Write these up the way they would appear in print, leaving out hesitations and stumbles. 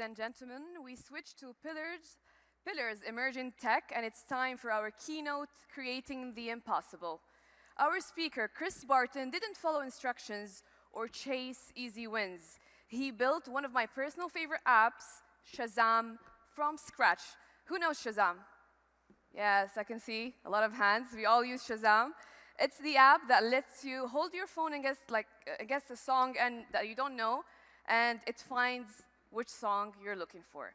and gentlemen, we switch to Pillars Emerging Tech, and it's time for our keynote, Creating the Impossible. Our speaker, Chris Barton, didn't follow instructions or chase easy wins. He built one of my personal favorite apps, Shazam, from scratch. Who knows Shazam? Yes, I can see a lot of hands. We all use Shazam. It's the app that lets you hold your phone and guess a song that you don't know, and it finds which song you're looking for.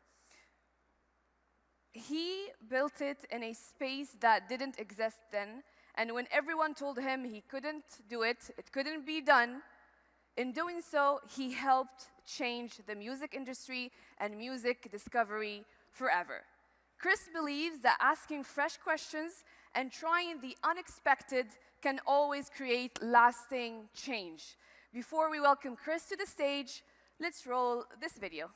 He built it in a space that didn't exist then, and when everyone told him he couldn't do it, it couldn't be done, in doing so, he helped change the music industry and music discovery forever. Chris believes that asking fresh questions and trying the unexpected can always create lasting change. Before we welcome Chris to the stage, let's roll this video.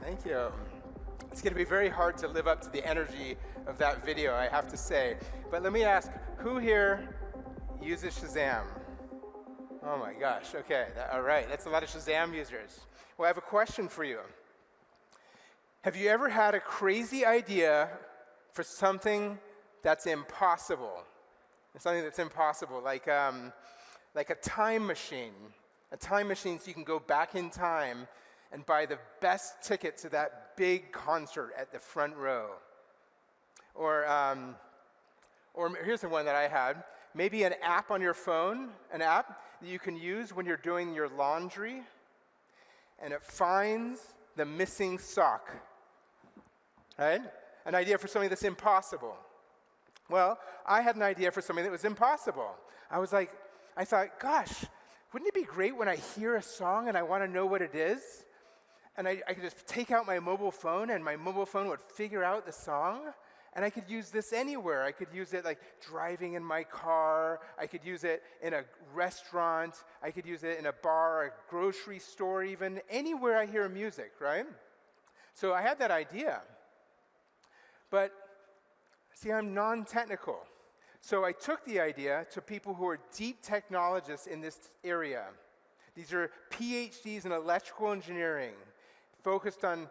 Thank you. It's going to be very hard to live up to the energy of that video, I have to say. But let me ask, who here uses Shazam? Oh my gosh, okay, all right, that's a lot of Shazam users. Well, I have a question for you. Have you ever had a crazy idea for something that's impossible? Something that's impossible, like a time machine. A time machine so you can go back in time and buy the best ticket to that big concert at the front row. Or here's the one that I had. Maybe an app on your phone, an app that you can use when you're doing your laundry, and it finds the missing sock, right? An idea for something that's impossible. Well, I had an idea for something that was impossible. I thought, gosh, wouldn't it be great when I hear a song and I want to know what it is? And I could just take out my mobile phone, and my mobile phone would figure out the song, and I could use this anywhere. I could use it like driving in my car. I could use it in a restaurant. I could use it in a bar, a grocery store even, anywhere I hear music, right? So I had that idea. But see, I'm non-technical. So I took the idea to people who are deep technologists in this area. These are PhDs in electrical engineering, focused on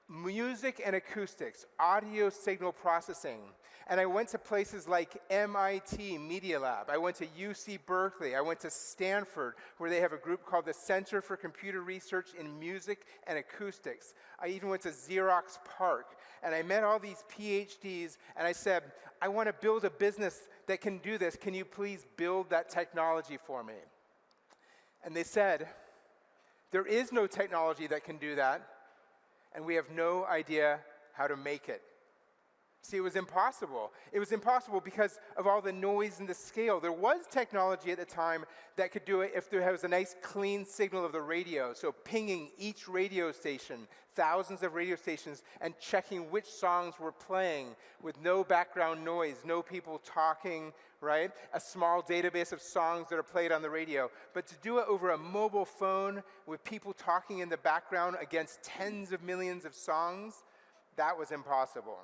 music and acoustics, audio signal processing. And I went to places like MIT Media Lab. I went to UC Berkeley. I went to Stanford, where they have a group called the Center for Computer Research in Music and Acoustics. I even went to Xerox PARC. And I met all these PhDs, and I said, I want to build a business that can do this. Can you please build that technology for me? And they said, there is no technology that can do that, and we have no idea how to make it. See, it was impossible. It was impossible because of all the noise and the scale. There was technology at the time that could do it if there was a nice clean signal of the radio. So pinging each radio station, thousands of radio stations, and checking which songs were playing with no background noise, no people talking, right? A small database of songs that are played on the radio. But to do it over a mobile phone with people talking in the background against tens of millions of songs, that was impossible.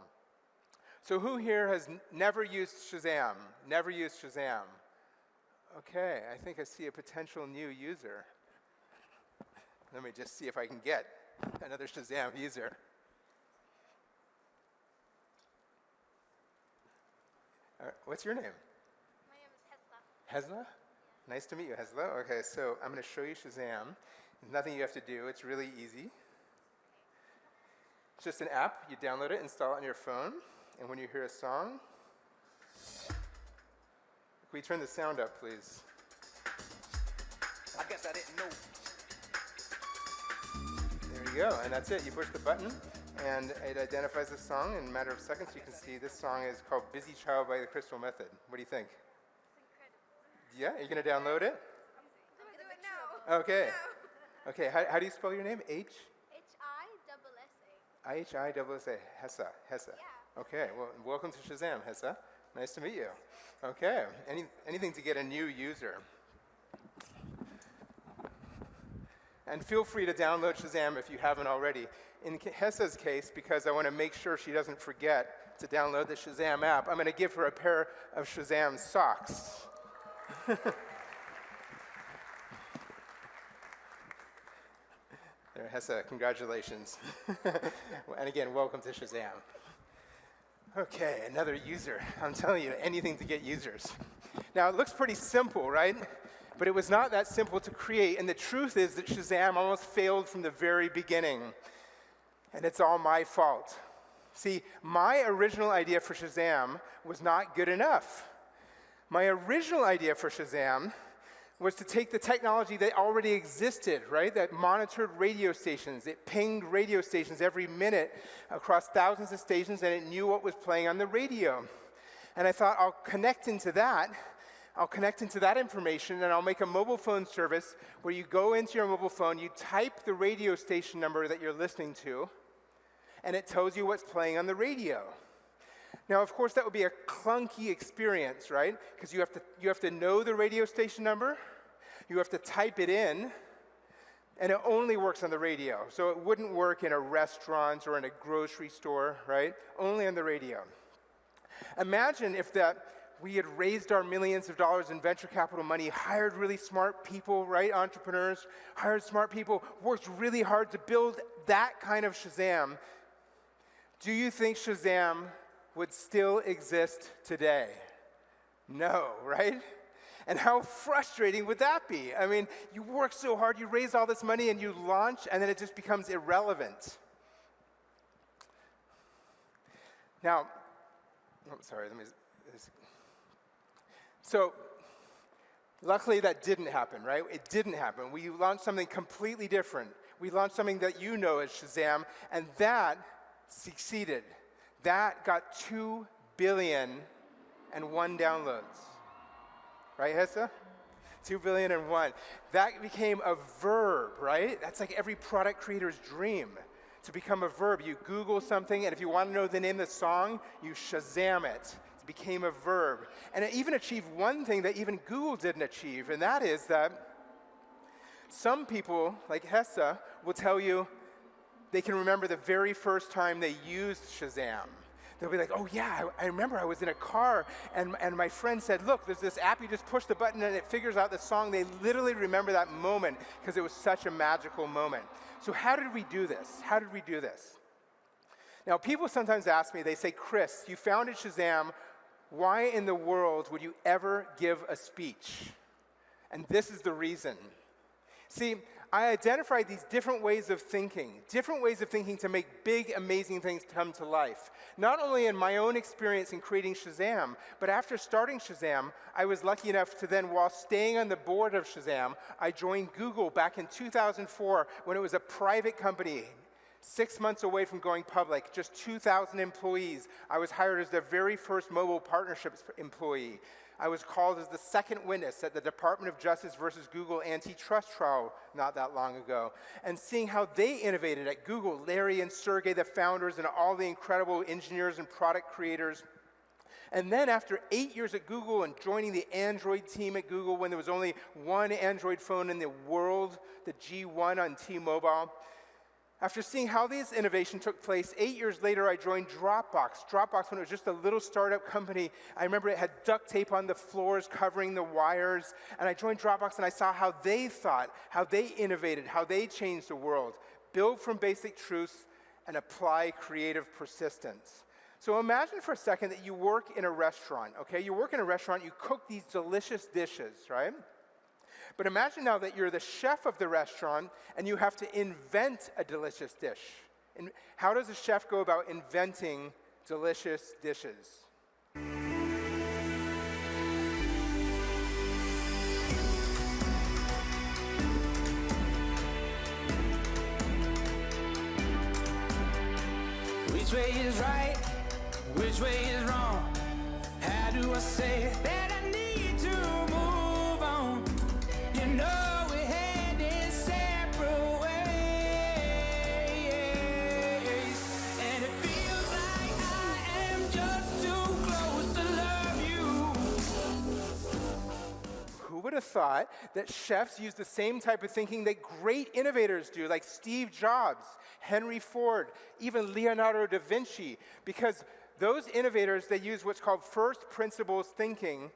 So who here has never used Shazam? Never used Shazam? Okay, I think I see a potential new user. Let me just see if I can get another Shazam user. What's your name? My name is Hesla. Hesla? Nice to meet you, Hesla. Okay, so I'm going to show you Shazam. There's nothing you have to do. It's really easy. It's just an app. You download it, install it on your phone. And when you hear a song, can we turn the sound up, please? I guess I didn't know. There you go, and that's it. You push the button, and it identifies the song. In a matter of seconds, you can see this song is called Busy Child by the Crystal Method. What do you think? It's incredible. Yeah, you're going to download it? I'm gonna do it now. Okay. Okay, how do you spell your name? H? H-I-S-S-A. I-H-I-S-S-A. Hessa. Hessa. Yeah. Okay, well, welcome to Shazam, Hessa. Nice to meet you. Okay, anything to get a new user. And feel free to download Shazam if you haven't already. In Hessa's case, because I want to make sure she doesn't forget to download the Shazam app, I'm going to give her a pair of Shazam socks. There, Hessa, congratulations. And again, welcome to Shazam. Okay, another user. I'm telling you, anything to get users. Now, it looks pretty simple, right? But it was not that simple to create, and the truth is that Shazam almost failed from the very beginning. And it's all my fault. See, my original idea for Shazam was not good enough. My original idea for Shazam was to take the technology that already existed, right? That monitored radio stations. It pinged radio stations every minute across thousands of stations, and it knew what was playing on the radio. And I thought, I'll connect into that information, and I'll make a mobile phone service where you go into your mobile phone, you type the radio station number that you're listening to, and it tells you what's playing on the radio. Now, of course, that would be a clunky experience, right? Because you have to know the radio station number, you have to type it in, and it only works on the radio. So it wouldn't work in a restaurant or in a grocery store, right? Only on the radio. Imagine if we had raised our millions of dollars in venture capital money, hired really smart people, right? Entrepreneurs, hired smart people, worked really hard to build that kind of Shazam. Do you think Shazam would still exist today? No, right? And how frustrating would that be? I mean, you work so hard, you raise all this money, and you launch, and then it just becomes irrelevant. Now, So, luckily that didn't happen, right? It didn't happen. We launched something completely different. We launched something that you know as Shazam, and that succeeded. That got 2 billion and 1 downloads. Right, Hessa? 2 billion and 1. That became a verb, right? That's like every product creator's dream, to become a verb. You Google something, and if you want to know the name of the song, you Shazam it. It became a verb. And it even achieved one thing that even Google didn't achieve, and that is that some people, like Hessa, will tell you they can remember the very first time they used Shazam. They'll be like, oh yeah, I remember I was in a car and my friend said, look, there's this app, you just push the button and it figures out the song. They literally remember that moment because it was such a magical moment. So how did we do this? How did we do this? Now, people sometimes ask me, they say, Chris, you founded Shazam. Why in the world would you ever give a speech? And this is the reason. See, I identified these different ways of thinking to make big, amazing things come to life. Not only in my own experience in creating Shazam, but after starting Shazam, I was lucky enough to then, while staying on the board of Shazam, I joined Google back in 2004 when it was a private company. 6 months away from going public, just 2,000 employees, I was hired as their very first mobile partnerships employee. I was called as the second witness at the Department of Justice versus Google antitrust trial not that long ago. And seeing how they innovated at Google, Larry and Sergey, the founders, and all the incredible engineers and product creators. And then after 8 years at Google and joining the Android team at Google when there was only one Android phone in the world, the G1 on T-Mobile, after seeing how this innovation took place, 8 years later, I joined Dropbox. Dropbox, when it was just a little startup company, I remember it had duct tape on the floors covering the wires. And I joined Dropbox and I saw how they thought, how they innovated, how they changed the world. Build from basic truths and apply creative persistence. So imagine for a second that you work in a restaurant, okay? You work in a restaurant, you cook these delicious dishes, right? But imagine now that you're the chef of the restaurant and you have to invent a delicious dish. And how does a chef go about inventing delicious dishes? Which way is right? Which way is wrong? How do I say it? That I need to move on. You know we're heading separate ways, and it feels like I am just too close to love you. Who would have thought that chefs use the same type of thinking that great innovators do, like Steve Jobs, Henry Ford, even Leonardo da Vinci? Because those innovators, they use what's called first principles thinking,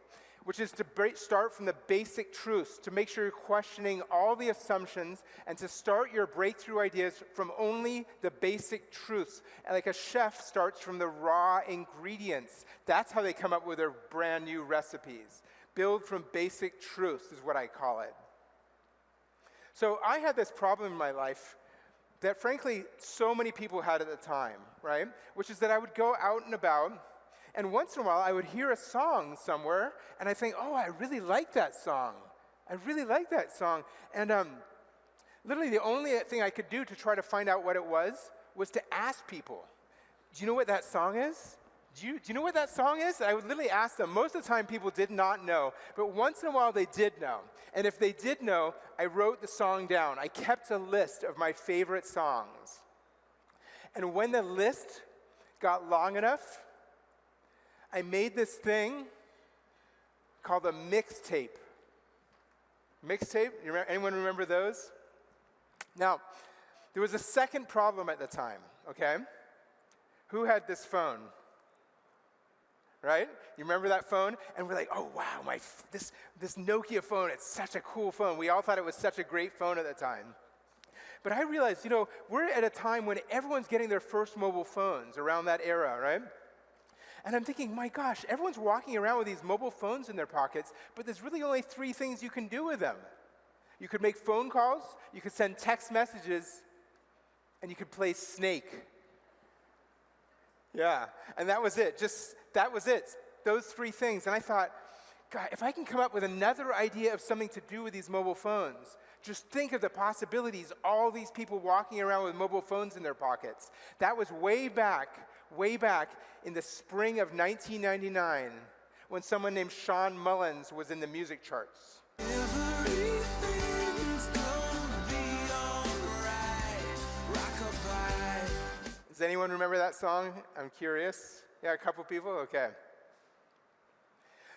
which is to start from the basic truths, to make sure you're questioning all the assumptions, and to start your breakthrough ideas from only the basic truths. And like a chef starts from the raw ingredients. That's how they come up with their brand new recipes. Build from basic truths is what I call it. So I had this problem in my life that frankly so many people had at the time, right? Which is that I would go out and about, and once in a while I would hear a song somewhere, and I think, oh, I really like that song. I really like that song. And literally the only thing I could do to try to find out what it was to ask people, do you know what that song is? Do you know what that song is? I would literally ask them. Most of the time people did not know, but once in a while they did know. And if they did know, I wrote the song down. I kept a list of my favorite songs. And when the list got long enough, I made this thing called a mixtape. Mixtape? Anyone remember those? Now, there was a second problem at the time, okay? Who had this phone? Right? You remember that phone? And we're like, oh, wow, this Nokia phone, it's such a cool phone. We all thought it was such a great phone at the time. But I realized, we're at a time when everyone's getting their first mobile phones around that era, right? And I'm thinking, my gosh, everyone's walking around with these mobile phones in their pockets, but there's really only 3 things you can do with them. You could make phone calls, you could send text messages, and you could play Snake. Yeah, and that was it. That was it. Those 3 things. And I thought, God, if I can come up with another idea of something to do with these mobile phones, just think of the possibilities, all these people walking around with mobile phones in their pockets. That was way back in the spring of 1999 when someone named Sean Mullins was in the music charts. Does anyone remember that song? I'm curious. Yeah, a couple people? Okay.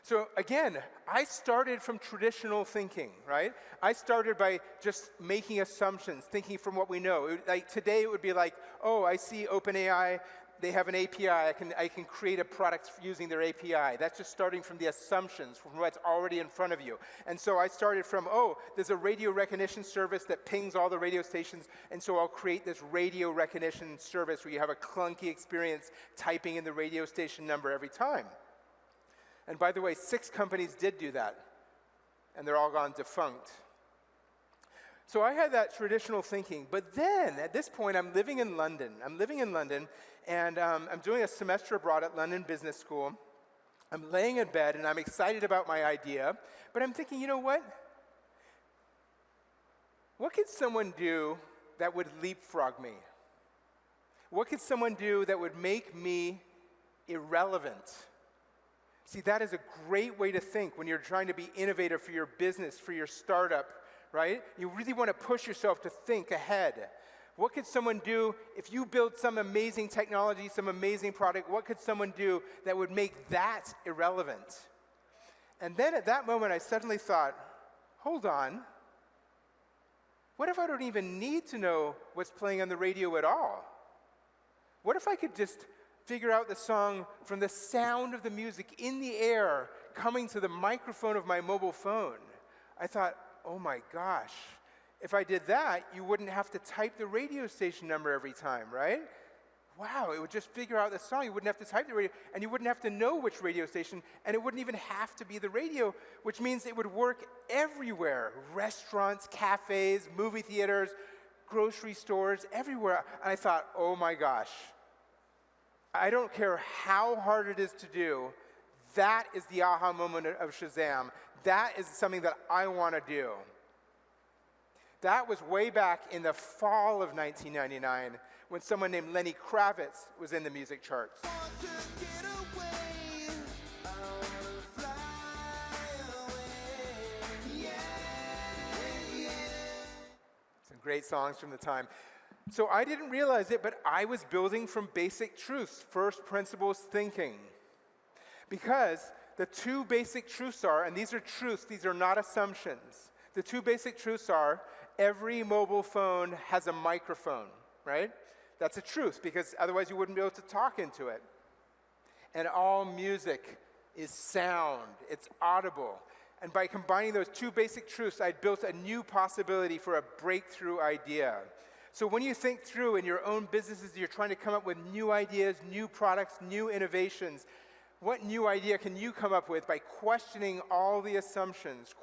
So again, I started from traditional thinking, right? I started by just making assumptions, thinking from what we know. Like today it would be like, oh, I see OpenAI, they have an API, I can create a product using their API. That's just starting from the assumptions, from what's already in front of you. And so I started from, oh, there's a radio recognition service that pings all the radio stations, and so I'll create this radio recognition service where you have a clunky experience typing in the radio station number every time. And by the way, 6 companies did do that, and they're all gone defunct. So I had that traditional thinking, but then at this point I'm living in London. And I'm doing a semester abroad at London Business School. I'm laying in bed and I'm excited about my idea, but I'm thinking, you know what? What could someone do that would leapfrog me? What could someone do that would make me irrelevant? See, that is a great way to think when you're trying to be innovative for your business, for your startup, right? You really want to push yourself to think ahead. What could someone do if you build some amazing technology, some amazing product? What could someone do that would make that irrelevant? And then at that moment, I suddenly thought, hold on. What if I don't even need to know what's playing on the radio at all? What if I could just figure out the song from the sound of the music in the air coming to the microphone of my mobile phone? I thought, oh my gosh, if I did that, you wouldn't have to type the radio station number every time, right? Wow, it would just figure out the song. You wouldn't have to type the radio, and you wouldn't have to know which radio station, and it wouldn't even have to be the radio, which means it would work everywhere. Restaurants, cafes, movie theaters, grocery stores, everywhere. And I thought, oh my gosh, I don't care how hard it is to do, that is the aha moment of Shazam. That is something that I want to do. That was way back in the fall of 1999 when someone named Lenny Kravitz was in the music charts. Some great songs from the time. So I didn't realize it, but I was building from basic truths, first principles thinking. Because the two basic truths are, and these are truths, these are not assumptions. The two basic truths are, every mobile phone has a microphone, right? That's a truth, because otherwise you wouldn't be able to talk into it. And all music is sound, it's audible. And by combining those two basic truths, I built a new possibility for a breakthrough idea. So when you think through in your own businesses, you're trying to come up with new ideas, new products, new innovations, what new idea can you come up with by questioning all the assumptions,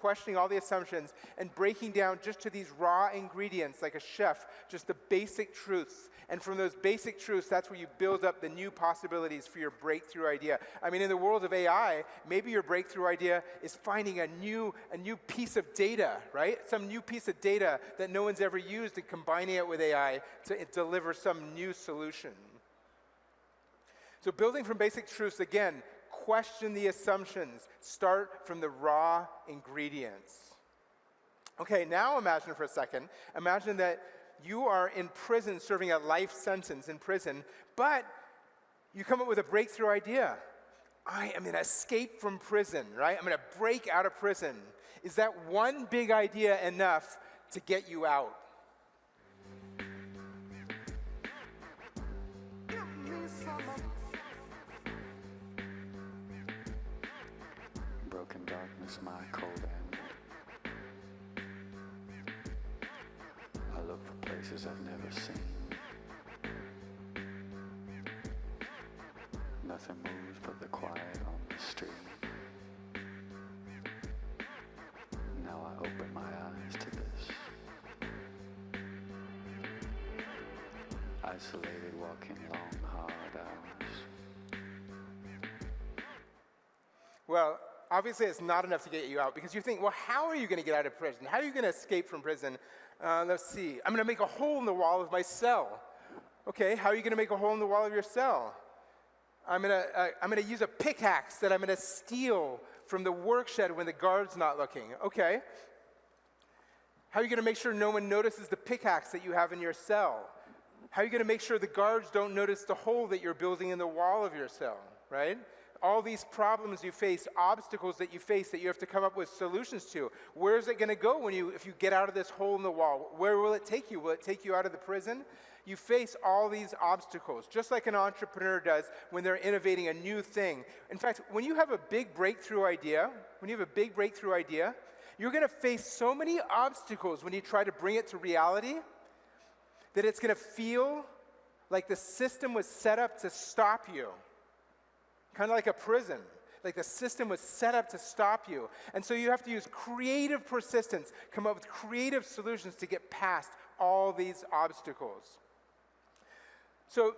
and breaking down just to these raw ingredients like a chef, just the basic truths. And from those basic truths, that's where you build up the new possibilities for your breakthrough idea. I mean, in the world of AI, maybe your breakthrough idea is finding a new piece of data, right? Some new piece of data that no one's ever used and combining it with AI to deliver some new solution. So building from basic truths, again, question the assumptions. Start from the raw ingredients. Okay, now imagine for a second, imagine that you are in prison serving a life sentence in prison, but you come up with a breakthrough idea. I am going to escape from prison, right? I'm going to break out of prison. Is that one big idea enough to get you out? Broken darkness, my cold enemy. I look for places I've never seen. Nothing moves but the quiet on the street. Now I open my eyes to this. Isolated, walking long, hard hours. Well, obviously it's not enough to get you out, because you think, well, how are you going to get out of prison? How are you going to escape from prison? Let's see. I'm going to make a hole in the wall of my cell. Okay, how are you going to make a hole in the wall of your cell? I'm going to use a pickaxe that I'm going to steal from the work shed when the guard's not looking. Okay. How are you going to make sure no one notices the pickaxe that you have in your cell? How are you going to make sure the guards don't notice the hole that you're building in the wall of your cell, right? All these problems you face, obstacles that you face that you have to come up with solutions to. Where is it going to go if you get out of this hole in the wall? Where will it take you? Will it take you out of the prison? You face all these obstacles, just like an entrepreneur does when they're innovating a new thing. In fact, when you have a big breakthrough idea, you're going to face so many obstacles when you try to bring it to reality that it's going to feel like the system was set up to stop you. Kind of like a prison. Like the system was set up to stop you. And so you have to use creative persistence, come up with creative solutions to get past all these obstacles. So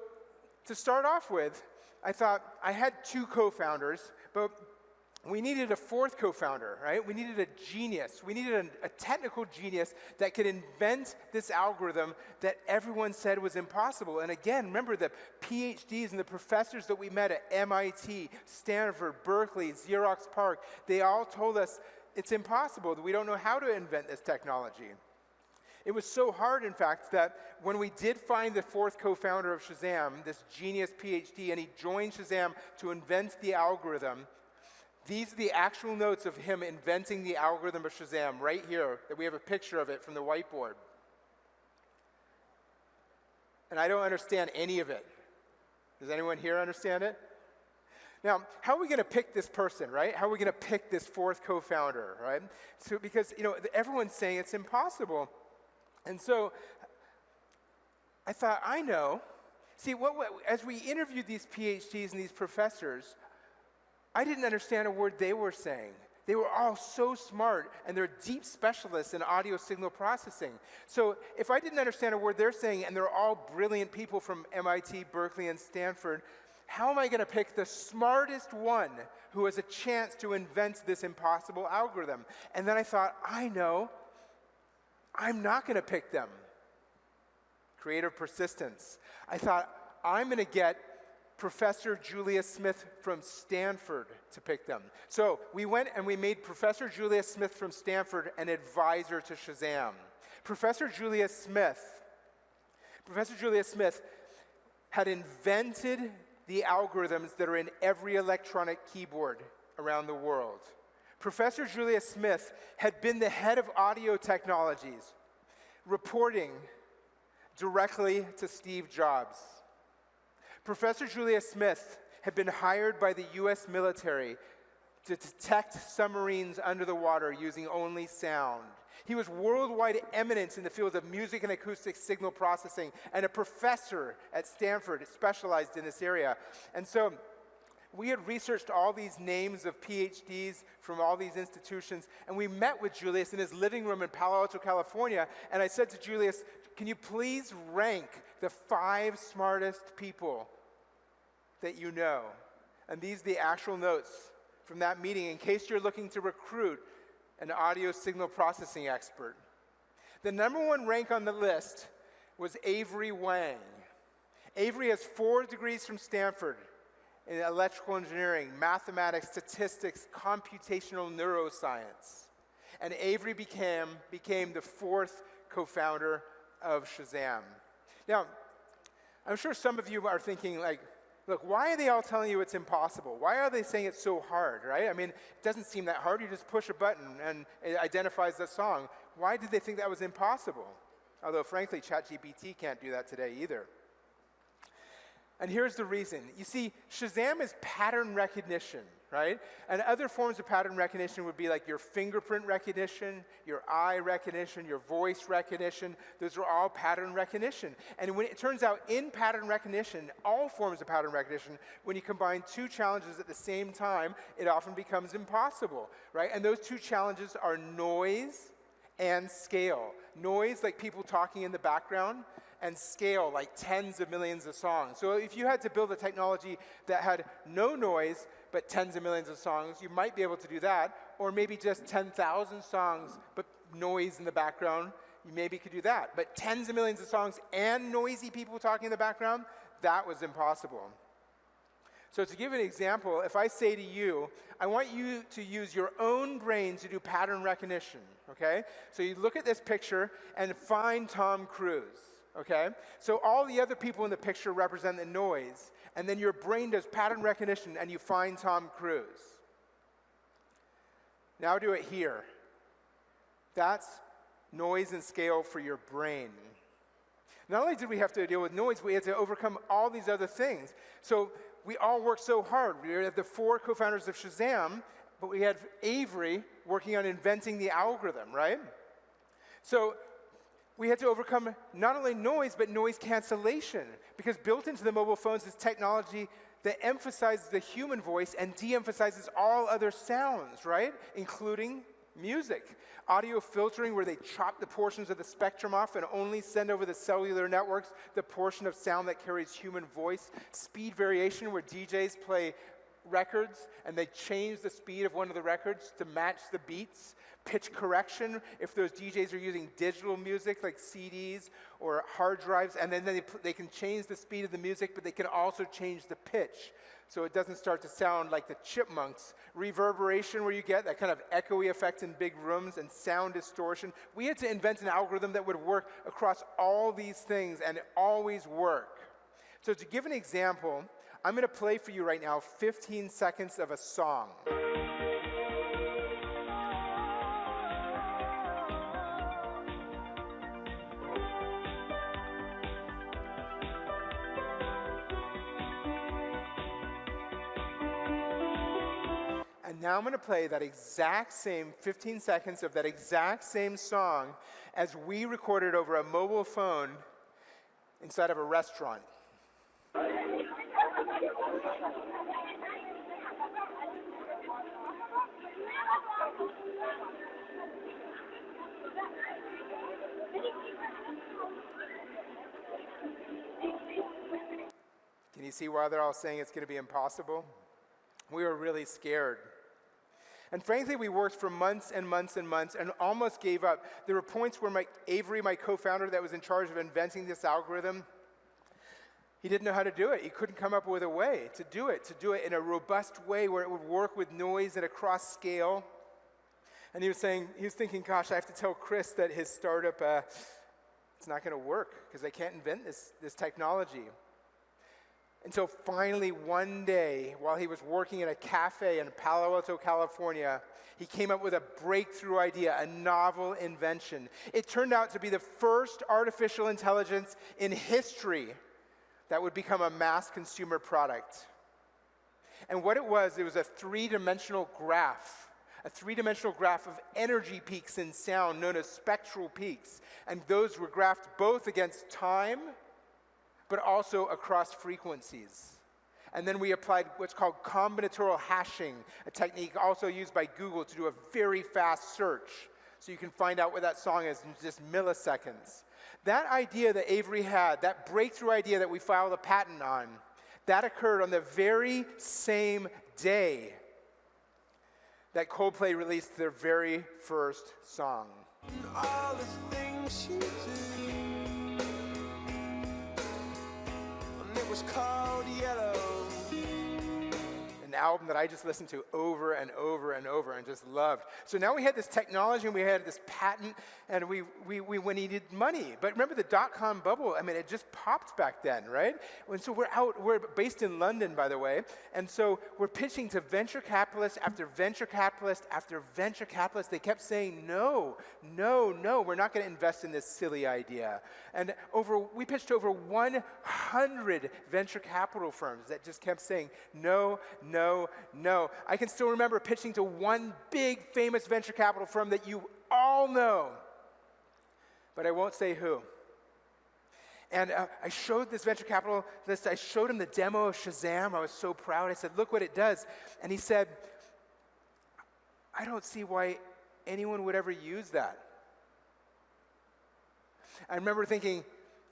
to start off with, I thought I had two co-founders, but we needed a fourth co-founder, right? We needed a genius. We needed a technical genius that could invent this algorithm that everyone said was impossible. And again, remember the PhDs and the professors that we met at MIT, Stanford, Berkeley, Xerox PARC, they all told us it's impossible, that we don't know how to invent this technology. It was so hard, in fact, that when we did find the fourth co-founder of Shazam, this genius PhD, and he joined Shazam to invent the algorithm, these are the actual notes of him inventing the algorithm of Shazam right here, that we have a picture of it from the whiteboard. And I don't understand any of it. Does anyone here understand it? Now, how are we going to pick this person, right? How are we going to pick this fourth co-founder, right? So, because, everyone's saying it's impossible. And so I thought, I know. See, as we interviewed these PhDs and these professors, I didn't understand a word they were saying. They were all so smart, and they're deep specialists in audio signal processing. So if I didn't understand a word they're saying, and they're all brilliant people from MIT, Berkeley, and Stanford, how am I going to pick the smartest one who has a chance to invent this impossible algorithm? And then I thought, I know. I'm not going to pick them. Creative persistence. I thought, I'm going to get Professor Julia Smith from Stanford to pick them. So we went and we made Professor Julia Smith from Stanford an advisor to Shazam. Professor Julia Smith had invented the algorithms that are in every electronic keyboard around the world. Professor Julia Smith had been the head of audio technologies, reporting directly to Steve Jobs. Professor Julia Smith had been hired by the US military to detect submarines under the water using only sound. He was worldwide eminence in the field of music and acoustic signal processing, and a professor at Stanford specialized in this area. And so we had researched all these names of PhDs from all these institutions, and we met with Julius in his living room in Palo Alto, California, and I said to Julius, can you please rank the 5 smartest people that you know? And these are the actual notes from that meeting in case you're looking to recruit an audio signal processing expert. The number 1 rank on the list was Avery Wang. Avery has 4 degrees from Stanford in electrical engineering, mathematics, statistics, computational neuroscience. And Avery became the 4th co-founder of Shazam. Now, I'm sure some of you are thinking, like, look, why are they all telling you it's impossible? Why are they saying it's so hard, right? I mean, it doesn't seem that hard. You just push a button and it identifies the song. Why did they think that was impossible? Although, frankly, ChatGPT can't do that today either. And here's the reason. You see, Shazam is pattern recognition, right? And other forms of pattern recognition would be like your fingerprint recognition, your eye recognition, your voice recognition. Those are all pattern recognition. And when it turns out in pattern recognition, all forms of pattern recognition, when you combine 2 challenges at the same time, it often becomes impossible, right? And those 2 challenges are noise and scale. Noise, like people talking in the background, and scale, like tens of millions of songs. So if you had to build a technology that had no noise, but tens of millions of songs, you might be able to do that. Or maybe just 10,000 songs, but noise in the background, you maybe could do that. But tens of millions of songs and noisy people talking in the background, that was impossible. So to give an example, if I say to you, I want you to use your own brain to do pattern recognition, okay? So you look at this picture and find Tom Cruise. Okay? So all the other people in the picture represent the noise, and then your brain does pattern recognition and you find Tom Cruise. Now do it here. That's noise and scale for your brain. Not only did we have to deal with noise, we had to overcome all these other things. So we all worked so hard. We had the 4 co-founders of Shazam, but we had Avery working on inventing the algorithm, right? So we had to overcome not only noise, but noise cancellation, because built into the mobile phones is technology that emphasizes the human voice and de-emphasizes all other sounds, right? Including music. Audio filtering, where they chop the portions of the spectrum off and only send over the cellular networks the portion of sound that carries human voice. Speed variation, where DJs play records, and they changed the speed of one of the records to match the beats. Pitch correction, if those DJs are using digital music like CDs or hard drives, and then they can change the speed of the music, but they can also change the pitch so it doesn't start to sound like the Chipmunks. Reverberation, where you get that kind of echoey effect in big rooms, and sound distortion. We had to invent an algorithm that would work across all these things and always work. So to give an example, I'm going to play for you right now 15 seconds of a song. And now I'm going to play that exact same 15 seconds of that exact same song as we recorded over a mobile phone inside of a restaurant. Can you see why they're all saying it's going to be impossible? We were really scared. And frankly, we worked for months and months and months and almost gave up. There were points where Avery, my co-founder that was in charge of inventing this algorithm, he didn't know how to do it. He couldn't come up with a way to do it in a robust way where it would work with noise and across scale. And he was thinking, gosh, I have to tell Chris that his startup, it's not going to work because I can't invent this technology. Until finally one day, while he was working in a cafe in Palo Alto, California, he came up with a breakthrough idea, a novel invention. It turned out to be the first artificial intelligence in history that would become a mass consumer product. And what it was a three-dimensional graph, of energy peaks in sound known as spectral peaks. And those were graphed both against time, but also across frequencies. And then we applied what's called combinatorial hashing, a technique also used by Google to do a very fast search, so you can find out what that song is in just milliseconds. That idea that Avery had, that breakthrough idea that we filed a patent on, that occurred on the very same day that Coldplay released their very first song. All the things you do. It was called Yellow. An album that I just listened to over and over and over and just loved. So now we had this technology and we had this patent and we needed money. But remember the dot-com bubble, I mean, it just popped back then, right? And so we're based in London, by the way, and so we're pitching to venture capitalist after venture capitalist after venture capitalist. They kept saying, no, we're not going to invest in this silly idea. And we pitched to over 100 venture capital firms that just kept saying, no. I can still remember pitching to one big famous venture capital firm that you all know, but I won't say who. And I showed this venture capitalist, I showed him the demo of Shazam. I was so proud. I said, look what it does. And he said, I don't see why anyone would ever use that. I remember thinking,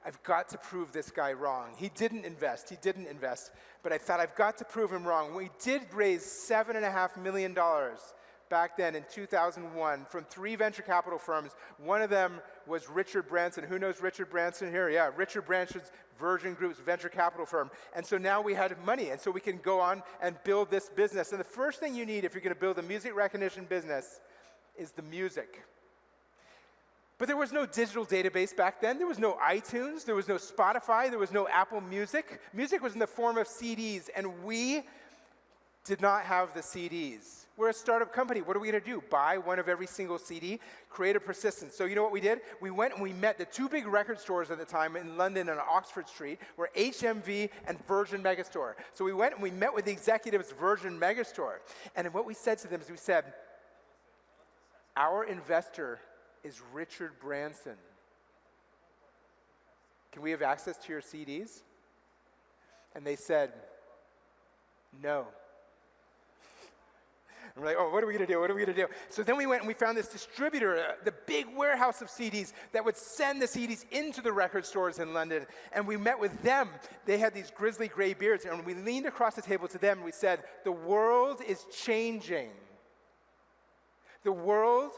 I've got to prove this guy wrong. He didn't invest, but I thought I've got to prove him wrong. We did raise $7.5 million back then in 2001 from 3 venture capital firms. One of them was Richard Branson. Who knows Richard Branson here? Yeah, Richard Branson's Virgin Group's venture capital firm. And so now we had money, and so we can go on and build this business. And the first thing you need if you're going to build a music recognition business is the music. But there was no digital database back then. There was no iTunes. There was no Spotify. There was no Apple Music. Music was in the form of CDs, and we did not have the CDs. We're a startup company. What are we going to do? Buy one of every single CD? Create a persistence. So you know what we did? We went and we met the 2 big record stores at the time in London and on Oxford Street were HMV and Virgin Megastore. So we went and we met with the executives of Virgin Megastore. And what we said to them is we said, our investor is Richard Branson. Can we have access to your CDs? And they said, no. And we're like, oh, what are we going to do? What are we going to do? So then we went and we found this distributor, the big warehouse of CDs that would send the CDs into the record stores in London. And we met with them. They had these grizzly gray beards. And we leaned across the table to them and we said, the world is changing. The world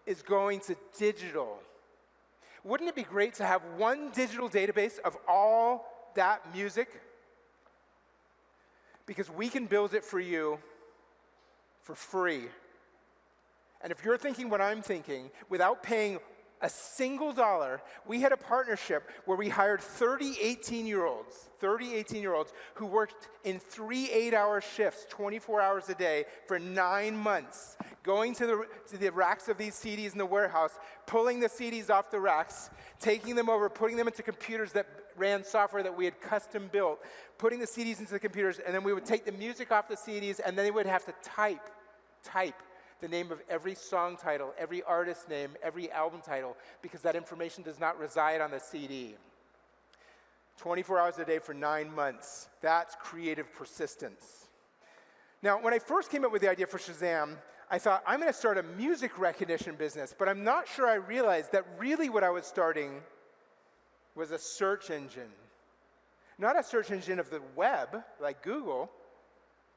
is going to digital. Wouldn't it be great to have one digital database of all that music? Because we can build it for you for free. And if you're thinking what I'm thinking, without paying a single dollar, we had a partnership where we hired 30 18-year-olds who worked in 3 8-hour shifts, 24 hours a day for 9 months, going to the racks of these CDs in the warehouse, pulling the CDs off the racks, taking them over, putting them into computers that ran software that we had custom built, putting the CDs into the computers, and then we would take the music off the CDs, and then they would have to type the name of every song title, every artist name, every album title, because that information does not reside on the CD. 24 hours a day for 9 months. That's creative persistence. Now, when I first came up with the idea for Shazam, I thought, I'm going to start a music recognition business, but I'm not sure I realized that really what I was starting was a search engine. Not a search engine of the web, like Google,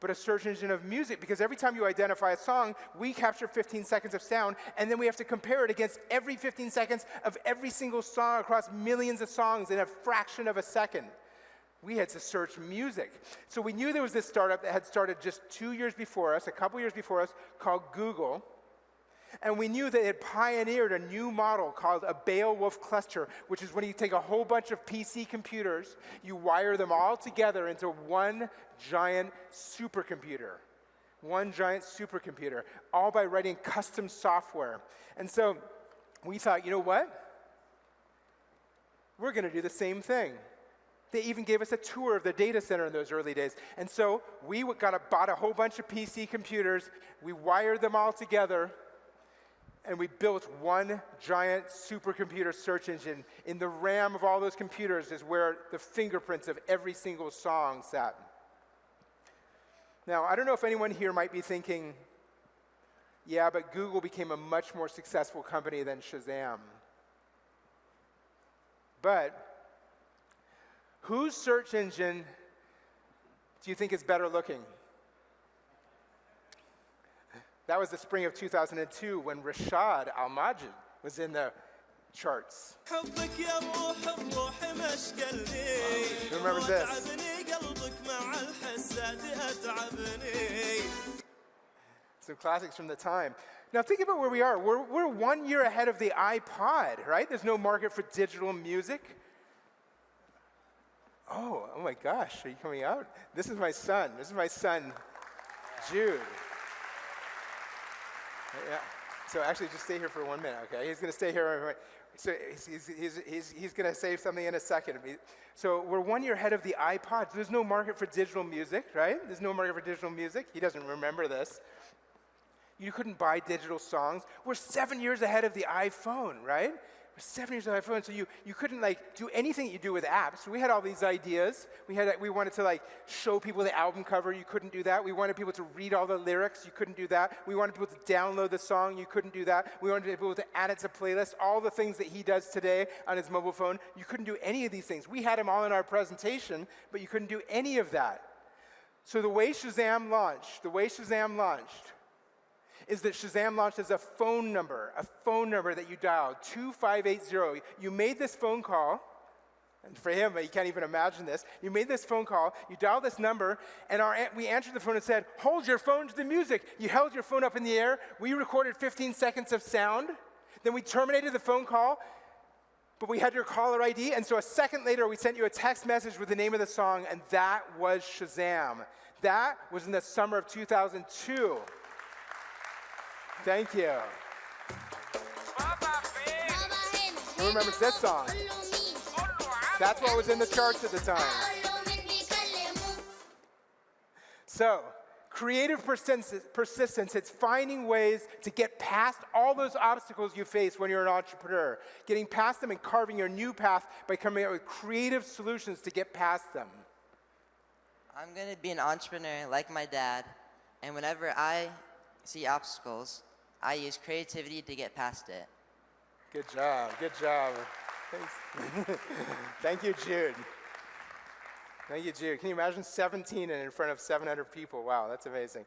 but a search engine of music, because every time you identify a song, we capture 15 seconds of sound, and then we have to compare it against every 15 seconds of every single song across millions of songs in a fraction of a second. We had to search music. So we knew there was this startup that had started just 2 years before us, a couple years before us, called Google. And we knew they had pioneered a new model called a Beowulf cluster, which is when you take a whole bunch of PC computers, you wire them all together into one giant supercomputer. One giant supercomputer, all by writing custom software. And so we thought, you know what? We're going to do the same thing. They even gave us a tour of the data center in those early days. And so we bought a whole bunch of PC computers, we wired them all together, and we built one giant supercomputer search engine. In the RAM of all those computers is where the fingerprints of every single song sat. Now, I don't know if anyone here might be thinking, yeah, but Google became a much more successful company than Shazam. But whose search engine do you think is better looking? That was the spring of 2002 when Rashad Al-Majid was in the charts. Who remembers this? Some classics from the time. Now think about where we are. We're 1 year ahead of the iPod, right? There's no market for digital music. Oh my gosh, are you coming out? This is my son. This is my son, Jude. Yeah. So actually, just stay here for 1 minute, okay? He's going to stay here. So he's going to say something in a second. So we're 1 year ahead of the iPod. There's no market for digital music, right? There's no market for digital music. He doesn't remember this. You couldn't buy digital songs. We're 7 years ahead of the iPhone, right? We're 7 years ahead of the iPhone, so you couldn't do anything you do with apps. We had all these ideas. We wanted to show people the album cover. You couldn't do that. We wanted people to read all the lyrics. You couldn't do that. We wanted people to download the song. You couldn't do that. We wanted people to add it to playlists. All the things that he does today on his mobile phone. You couldn't do any of these things. We had them all in our presentation, but you couldn't do any of that. So the way Shazam launched, is that Shazam launched as a phone number that you dialed, 2580. You made this phone call, and for him, he can't even imagine this. You made this phone call, you dialed this number, and we answered the phone and said, hold your phone to the music. You held your phone up in the air. We recorded 15 seconds of sound. Then we terminated the phone call, but we had your caller ID, and so a second later, we sent you a text message with the name of the song, and that was Shazam. That was in the summer of 2002. Thank you. Who remembers this song? That's what was in the charts at the time. So, creative persistence, it's finding ways to get past all those obstacles you face when you're an entrepreneur. Getting past them and carving your new path by coming up with creative solutions to get past them. I'm going to be an entrepreneur like my dad, and whenever I see obstacles, I use creativity to get past it. Good job, good job. Thanks. Thank you, Jude. Thank you, Jude. Can you imagine 17 and in front of 700 people? Wow, that's amazing.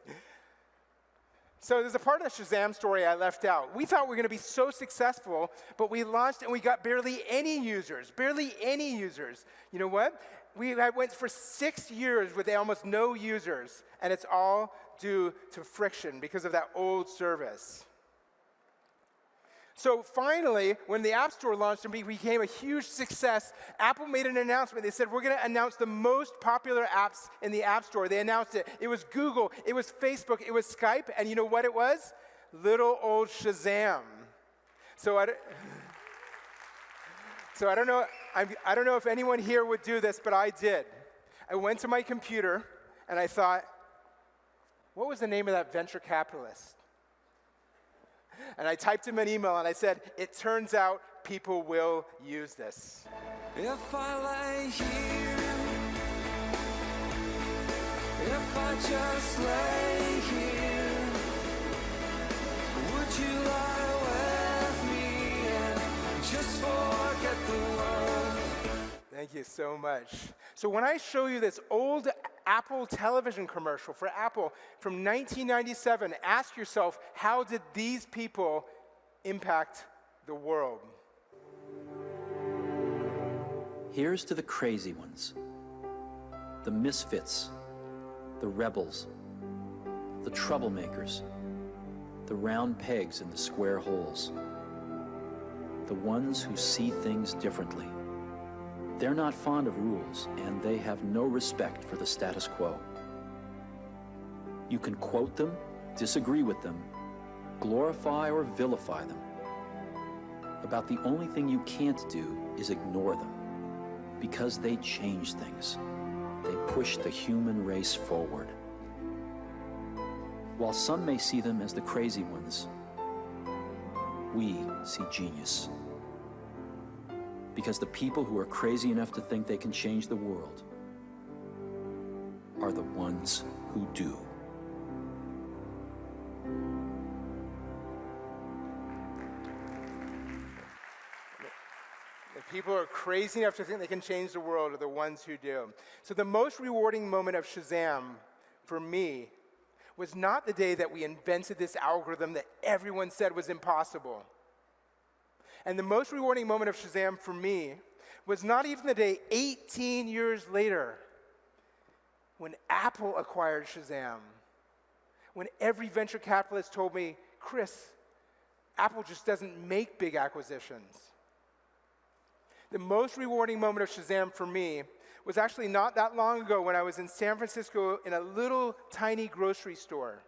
So there's a part of the Shazam story I left out. We thought we were going to be so successful, but we launched and we got barely any users, barely any users. You know what? We went for 6 years with almost no users, and it's all due to friction because of that old service. So finally, when the App Store launched and became a huge success, Apple made an announcement. They said, we're going to announce the most popular apps in the App Store. They announced it. It was Google, it was Facebook, it was Skype, and you know what it was? Little old Shazam. So I don't know if anyone here would do this, but I did. I went to my computer, and I thought, what was the name of that venture capitalist? And I typed him an email and I said, it turns out people will use this. If I lay here, if I just lay here, would you lie with me and just forget the world? Thank you so much. So when I show you this old Apple television commercial for Apple from 1997, ask yourself, how did these people impact the world? Here's to the crazy ones, the misfits, the rebels, the troublemakers, the round pegs in the square holes, the ones who see things differently. They're not fond of rules, and they have no respect for the status quo. You can quote them, disagree with them, glorify or vilify them. About the only thing you can't do is ignore them, because they change things. They push the human race forward. While some may see them as the crazy ones, we see genius. Because the people who are crazy enough to think they can change the world are the ones who do. The people who are crazy enough to think they can change the world are the ones who do. So the most rewarding moment of Shazam for me was not the day that we invented this algorithm that everyone said was impossible. And the most rewarding moment of Shazam for me was not even the day 18 years later when Apple acquired Shazam, when every venture capitalist told me, Chris, Apple just doesn't make big acquisitions. The most rewarding moment of Shazam for me was actually not that long ago when I was in San Francisco in a little tiny grocery store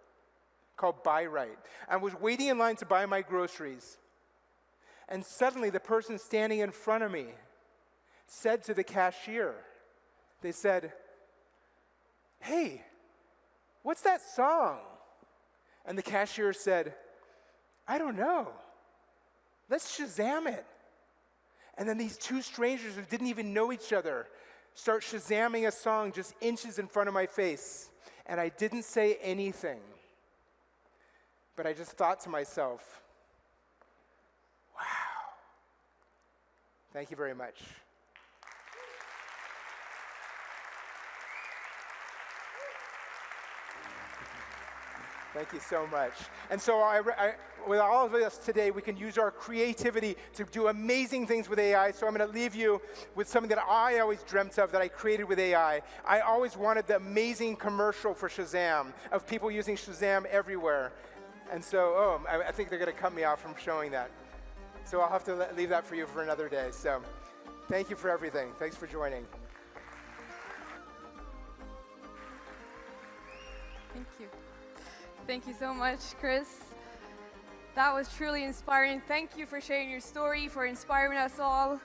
called Buy Right. I was waiting in line to buy my groceries. And suddenly, the person standing in front of me said to the cashier, they said, hey, what's that song? And the cashier said, I don't know. Let's Shazam it. And then these two strangers who didn't even know each other start Shazamming a song just inches in front of my face. And I didn't say anything. But I just thought to myself, wow. Thank you very much. Thank you so much. And so with all of us today, we can use our creativity to do amazing things with AI. So I'm going to leave you with something that I always dreamt of that I created with AI. I always wanted the amazing commercial for Shazam, of people using Shazam everywhere. And so, I think they're going to cut me off from showing that. So I'll have to leave that for you for another day. So thank you for everything. Thanks for joining. Thank you. Thank you so much, Chris. That was truly inspiring. Thank you for sharing your story, for inspiring us all.